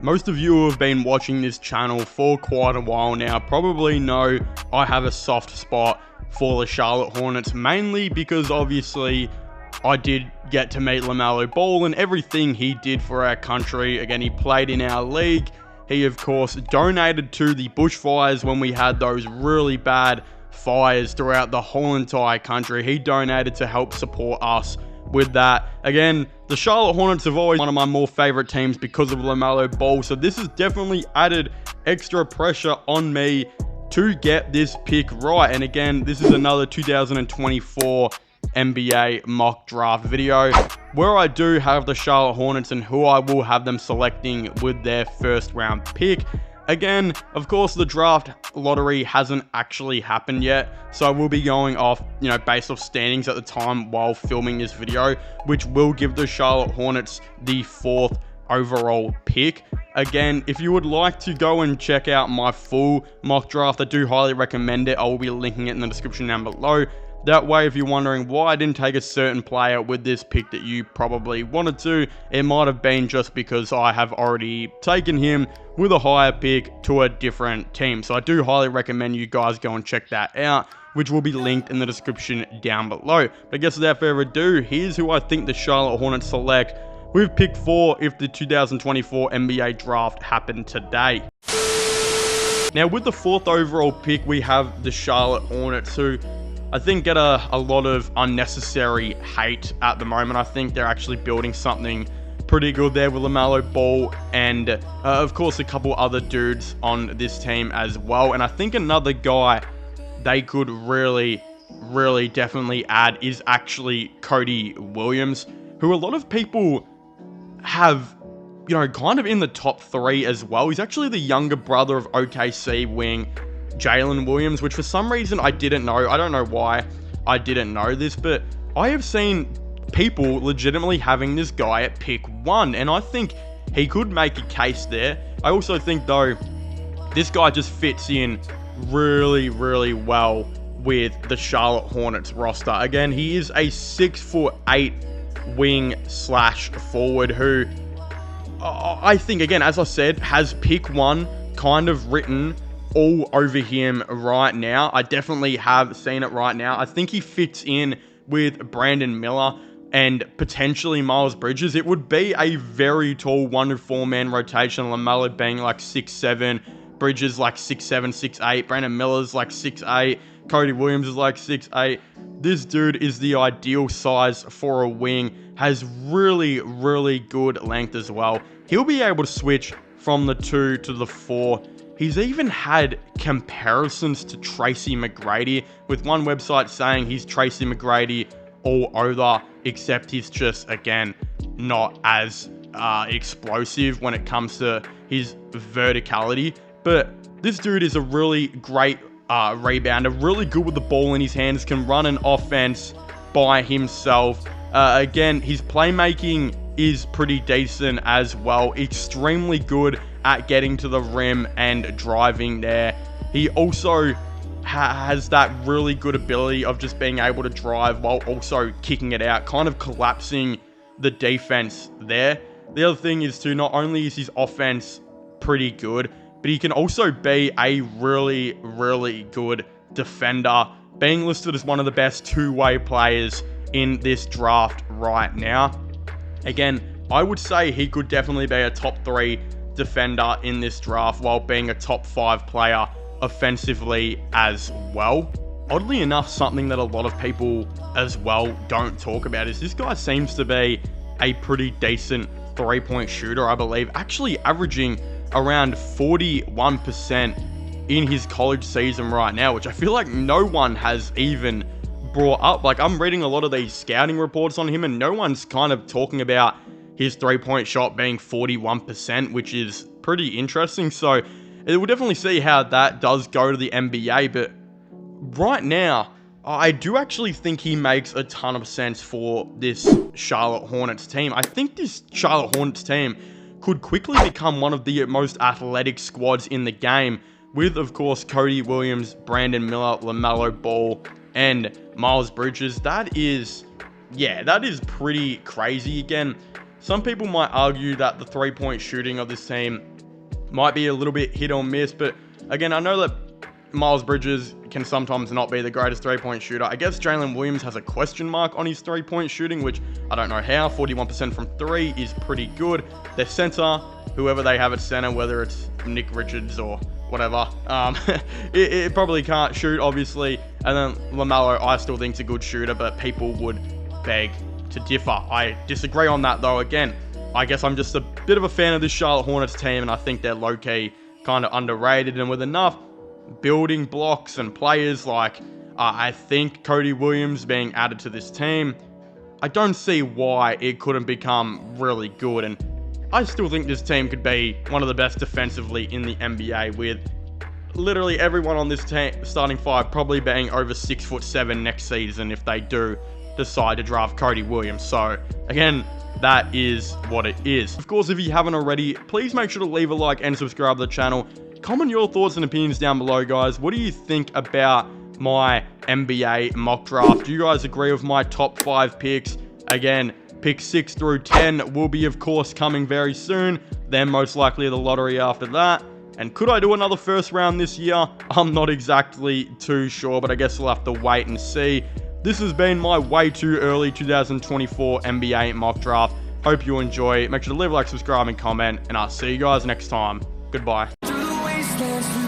Most of you who have been watching this channel for quite a while now probably know I have a soft spot for the Charlotte Hornets, mainly because obviously I did get to meet LaMelo Ball and everything he did for our country. Again, he played in our league. He, of course, donated to the bushfires when we had those really bad fires throughout the whole entire country. He donated to help support us with that. Again, the Charlotte Hornets have always been one of my more favorite teams because of LaMelo Ball, so this has definitely added extra pressure on me to get this pick right. And again, this is another 2024 NBA mock draft video where I do have the Charlotte Hornets and who I will have them selecting with their first round pick. Again, of course, the draft lottery hasn't actually happened yet, so I will be going off, based off standings at the time while filming this video, which will give the Charlotte Hornets the 4th overall pick. Again, if you would like to go and check out my full mock draft, I do highly recommend it. I will be linking it in the description down below. That way, if you're wondering why I didn't take a certain player with this pick that you probably wanted to, it might have been just because I have already taken him with a higher pick to a different team. So I do highly recommend you guys go and check that out, which will be linked in the description down below. But I guess without further ado, here's who I think the Charlotte Hornets select with pick 4 if the 2024 NBA draft happened today. Now, with the 4th overall pick, we have the Charlotte Hornets, who I think get a lot of unnecessary hate at the moment. I think they're actually building something pretty good there with LaMelo Ball and, of course, a couple other dudes on this team as well. And I think another guy they could really definitely add is actually Cody Williams, who a lot of people have, kind of in the top 3 as well. He's actually the younger brother of OKC wing Jalen Williams, which for some reason I didn't know. I don't know why I didn't know this, but I have seen people legitimately having this guy at pick 1, and I think he could make a case there. I also think, though, this guy just fits in really well with the Charlotte Hornets roster. Again, he is a 6'8" wing / forward who I think, again, as I said, has pick 1 kind of written all over him right now. I definitely have seen it right now. I think he fits in with Brandon Miller and potentially Miles Bridges. It would be a very tall 1-4 man rotation. LaMelo being like 6'7", Bridges like 6'7", 6'8", Brandon Miller's like 6'8", Cody Williams is like 6'8". This dude is the ideal size for a wing, has really good length as well. He'll be able to switch from the 2 to the 4. He's even had comparisons to Tracy McGrady, with one website saying he's Tracy McGrady all over, except he's just, again, not as explosive when it comes to his verticality. But this dude is a really great rebounder, really good with the ball in his hands, can run an offense by himself. Again, his playmaking is pretty decent as well, extremely good at getting to the rim and driving there. He also has that really good ability of just being able to drive while also kicking it out, kind of collapsing the defense there. The other thing is too, not only is his offense pretty good, but he can also be a really good defender, being listed as one of the best two-way players in this draft right now. Again, I would say he could definitely be a top 3 defender in this draft while being a top 5 player offensively as well. Oddly enough, something that a lot of people as well don't talk about is this guy seems to be a pretty decent 3-point shooter, I believe, actually averaging around 41% in his college season right now, which I feel like no one has even brought up. Like, I'm reading a lot of these scouting reports on him and no one's kind of talking about his 3-point shot being 41%, which is pretty interesting. So we'll definitely see how that does go to the NBA. But right now, I do actually think he makes a ton of sense for this Charlotte Hornets team. I think this Charlotte Hornets team could quickly become one of the most athletic squads in the game, with, of course, Cody Williams, Brandon Miller, LaMelo Ball, and Miles Bridges. That is pretty crazy. Again, some people might argue that the 3-point shooting of this team might be a little bit hit or miss, but again, I know that Miles Bridges can sometimes not be the greatest 3-point shooter. I guess Jalen Williams has a question mark on his 3-point shooting, which I don't know how. 41% from 3 is pretty good. Their center, whoever they have at center, whether it's Nick Richards or whatever, it probably can't shoot, obviously. And then LaMelo, I still think is a good shooter, but people would beg to differ. I disagree on that, though. Again, I guess I'm just a bit of a fan of this Charlotte Hornets team, and I think they're low-key kind of underrated. And with enough building blocks and players like I think Cody Williams being added to this team, I don't see why it couldn't become really good. And I still think this team could be one of the best defensively in the NBA, with literally everyone on this starting five probably being over 6'7" next season if they do decide to draft Cody Williams. So again, that is what it is. Of course, if you haven't already, please make sure to leave a like and subscribe to the channel. Comment your thoughts and opinions down below, guys. What do you think about my NBA mock draft? Do you guys agree with my top 5 picks? Again, picks 6 through 10 will be, of course, coming very soon. Then most likely the lottery after that. And could I do another first round this year? I'm not exactly too sure, but I guess we'll have to wait and see. This has been my way too early 2024 NBA mock draft. Hope you enjoy. Make sure to leave a like, subscribe, and comment. And I'll see you guys next time. Goodbye. Through the wastelands.